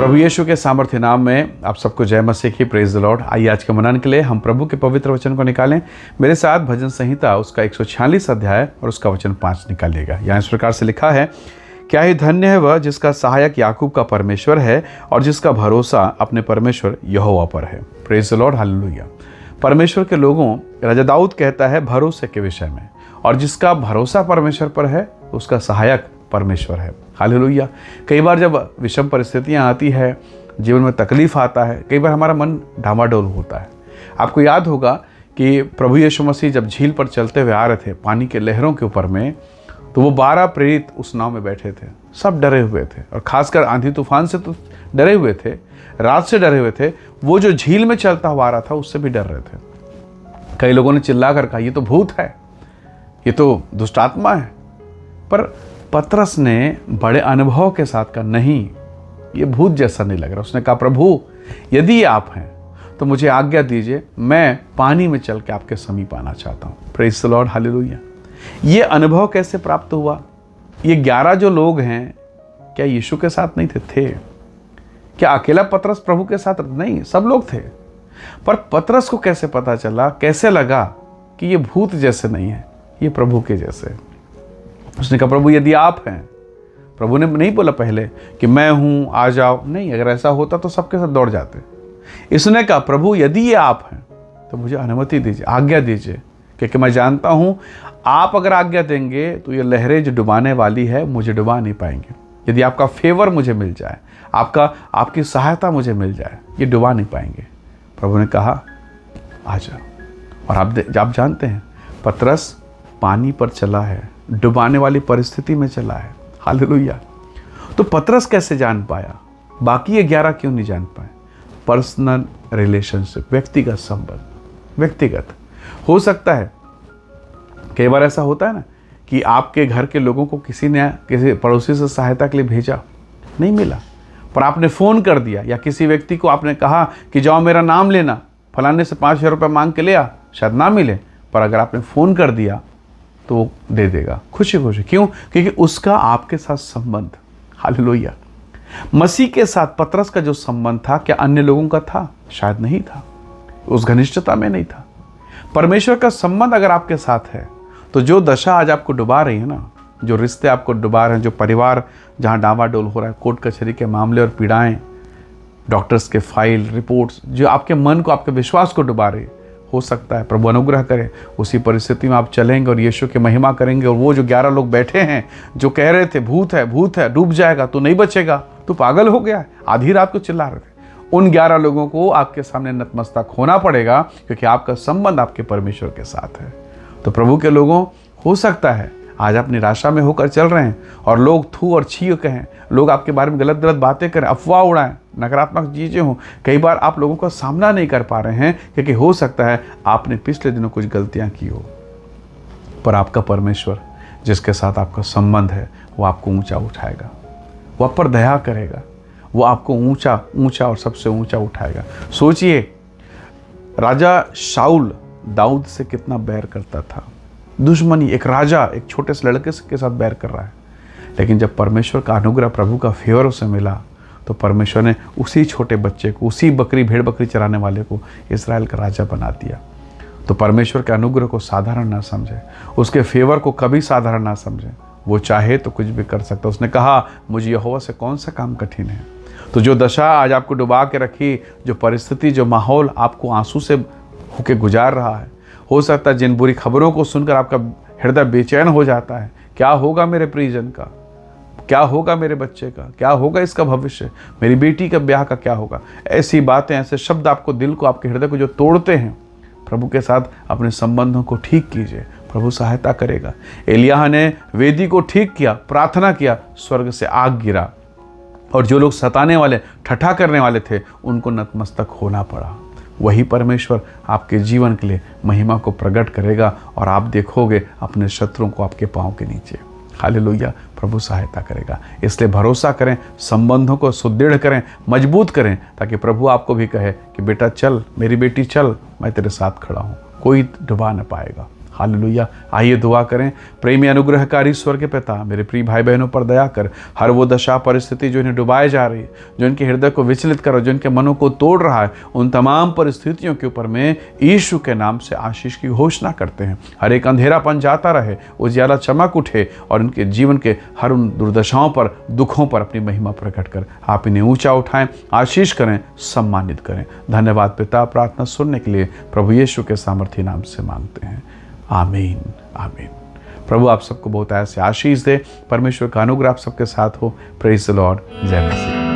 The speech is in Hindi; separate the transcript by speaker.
Speaker 1: प्रभु यीशु के सामर्थ्य नाम में आप सबको जय मसीह की, प्रेज द लॉर्ड। आइए आज के मनन के लिए हम प्रभु के पवित्र वचन को निकालें। मेरे साथ भजन संहिता उसका 146 अध्याय और उसका वचन 5 निकालिएगा। यहाँ इस प्रकार से लिखा है, क्या ही धन्य है वह जिसका सहायक याकूब का परमेश्वर है और जिसका भरोसा अपने परमेश्वर यहोवा पर है। Praise the Lord, hallelujah. परमेश्वर के लोगों, राजा दाऊद कहता है भरोसे के विषय में, और जिसका भरोसा परमेश्वर पर है उसका सहायक परमेश्वर है। हालेलुया। कई बार जब विषम परिस्थितियां आती है, जीवन में तकलीफ आता है, कई बार हमारा मन डामाडोल होता है। आपको याद होगा कि प्रभु यीशु मसीह जब झील पर चलते हुए आ रहे थे पानी के लहरों के ऊपर में, तो वो 12 प्रेरित उस नाव में बैठे थे। सब डरे हुए थे, और खासकर आंधी तूफान से तो डरे हुए थे, रात से डरे हुए थे। वो जो झील में चलता हुआ आ रहा था उससे भी डर रहे थे। कई लोगों ने चिल्ला कर कहा, ये तो भूत है, ये तो दुष्ट आत्मा है। पर पतरस ने बड़े अनुभव के साथ कहा, नहीं, ये भूत जैसा नहीं लग रहा। उसने कहा, प्रभु यदि आप हैं तो मुझे आज्ञा दीजिए, मैं पानी में चल के आपके समीप आना चाहता हूँ। Praise the Lord, hallelujah. ये अनुभव कैसे प्राप्त हुआ? ये 11 जो लोग हैं, क्या यीशु के साथ नहीं थे? क्या अकेला पतरस प्रभु के साथ? नहीं, सब लोग थे। पर पतरस को कैसे पता चला, कैसे लगा कि ये भूत जैसे नहीं है, ये प्रभु के जैसे? उसने कहा, प्रभु यदि आप हैं। प्रभु ने नहीं बोला पहले कि मैं हूं, आ जाओ। नहीं, अगर ऐसा होता तो सबके साथ दौड़ जाते। इसने कहा, प्रभु यदि ये आप हैं तो मुझे अनुमति दीजिए, आज्ञा दीजिए, क्योंकि मैं जानता हूं आप अगर आज्ञा देंगे तो ये लहरें जो डुबाने वाली है मुझे डुबा नहीं पाएंगे। यदि आपका फेवर मुझे मिल जाए, आपकी सहायता मुझे मिल जाए, ये डुबा नहीं पाएंगे। प्रभु ने कहा, आ जाओ। और आप जानते हैं, पतरस पानी पर चला है, डुबाने वाली परिस्थिति में चला है। हालेलुया। तो पतरस कैसे जान पाया? बाकी ये 11 क्यों नहीं जान पाए? पर्सनल रिलेशनशिप, व्यक्तिगत संबंध। व्यक्तिगत हो सकता है, कई बार ऐसा होता है ना कि आपके घर के लोगों को किसी ने किसी पड़ोसी से सहायता के लिए भेजा, नहीं मिला, पर आपने फ़ोन कर दिया, या किसी व्यक्ति को आपने कहा कि जाओ मेरा नाम लेना, फलाने से 5,000 रुपये मांग के ले आ, शायद ना मिले, पर अगर आपने फ़ोन कर दिया तो वो दे देगा खुशी खुशी। क्यों? क्योंकि उसका आपके साथ संबंध। हालेलुया। मसीह के साथ पतरस का जो संबंध था, क्या अन्य लोगों का था? शायद नहीं था, उस घनिष्ठता में नहीं था। परमेश्वर का संबंध अगर आपके साथ है तो जो दशा आज आपको डुबा रही है ना, जो रिश्ते आपको डुबा रहे हैं, जो परिवार जहाँ डामाडोल हो रहा है, कोर्ट कचहरी के मामले और पीड़ाएं, डॉक्टर्स के फाइल रिपोर्ट्स, जो आपके मन को, आपके विश्वास को डुबा रही, हो सकता है प्रभु अनुग्रह करे, उसी परिस्थिति में आप चलेंगे और यीशु की महिमा करेंगे। और वो जो 11 लोग बैठे हैं जो कह रहे थे भूत है, भूत है, डूब जाएगा, तू नहीं बचेगा, तू पागल हो गया है, आधी रात को चिल्ला रहे थे, उन 11 लोगों को आपके सामने नतमस्तक होना पड़ेगा, क्योंकि आपका संबंध आपके परमेश्वर के साथ है। तो प्रभु के लोगों, हो सकता है आज आप निराशा में होकर चल रहे हैं और लोग थू और छी कहें, लोग आपके बारे में गलत गलत बातें करें, अफवाह उड़ाएं, नकारात्मक चीज़ें हों। कई बार आप लोगों का सामना नहीं कर पा रहे हैं, क्योंकि हो सकता है आपने पिछले दिनों कुछ गलतियां की हो। पर आपका परमेश्वर जिसके साथ आपका संबंध है, वो आपको ऊंचा उठाएगा, वो आप पर दया करेगा, वो आपको ऊंचा ऊंचा और सबसे ऊंचा उठाएगा। सोचिए, राजा शाऊल दाऊद से कितना बैर करता था, दुश्मनी। एक राजा एक छोटे से लड़के के साथ बैर कर रहा है, लेकिन जब परमेश्वर का अनुग्रह, प्रभु का फेवर उसे मिला, तो परमेश्वर ने उसी छोटे बच्चे को, उसी भेड़ बकरी चराने वाले को इस्राएल का राजा बना दिया। तो परमेश्वर के अनुग्रह को साधारण ना समझे, उसके फेवर को कभी साधारण ना समझे। वो चाहे तो कुछ भी कर सकता। उसने कहा, मुझे यहोवा से कौन सा काम कठिन है। तो जो दशा आज आपको डुबा के रखी, जो परिस्थिति, जो माहौल आपको आंसू से होके गुजार रहा है, हो सकता है जिन बुरी खबरों को सुनकर आपका हृदय बेचैन हो जाता है, क्या होगा मेरे प्रियजन का, क्या होगा मेरे बच्चे का, क्या होगा इसका भविष्य, मेरी बेटी का ब्याह का क्या होगा। ऐसी बातें, ऐसे शब्द आपको, दिल को, आपके हृदय को जो तोड़ते हैं, प्रभु के साथ अपने संबंधों को ठीक कीजिए, प्रभु सहायता करेगा। एलिय्याह ने वेदी को ठीक किया, प्रार्थना किया, स्वर्ग से आग गिरा, और जो लोग सताने वाले, ठट्ठा करने वाले थे, उनको नतमस्तक होना पड़ा। वही परमेश्वर आपके जीवन के लिए महिमा को प्रकट करेगा, और आप देखोगे अपने शत्रुओं को आपके पांव के नीचे। हालेलुया। प्रभु सहायता करेगा। इसलिए भरोसा करें, संबंधों को सुदृढ़ करें, मजबूत करें, ताकि प्रभु आपको भी कहे कि बेटा चल, मेरी बेटी चल, मैं तेरे साथ खड़ा हूँ, कोई डुबा न पाएगा। हालेलुया। आइए दुआ करें। प्रेमी अनुग्रहकारी स्वर्ग के पिता, मेरे प्रिय भाई बहनों पर दया कर। हर वो दशा परिस्थिति जो इन्हें डुबाए जा रही है, जो इनके हृदय को विचलित कर, जो इनके मनों को तोड़ रहा है, उन तमाम परिस्थितियों के ऊपर में यीशु के नाम से आशीष की घोषणा करते हैं। हर एक अंधेरापन जाता रहे, उजियाला चमक उठे और उनके जीवन के हर उन दुर्दशाओं पर, दुखों पर अपनी महिमा प्रकट कर आप इन्हें ऊंचा उठाएं, आशीष करें, सम्मानित करें। धन्यवाद पिता, प्रार्थना सुनने के लिए प्रभु यीशु के सामर्थी नाम से मांगते हैं। आमीन, आमीन। प्रभु आप सबको बहुत ऐसे आशीष दे। परमेश्वर का अनुग्रह आप सबके साथ हो। Praise the Lord. जय मसीह।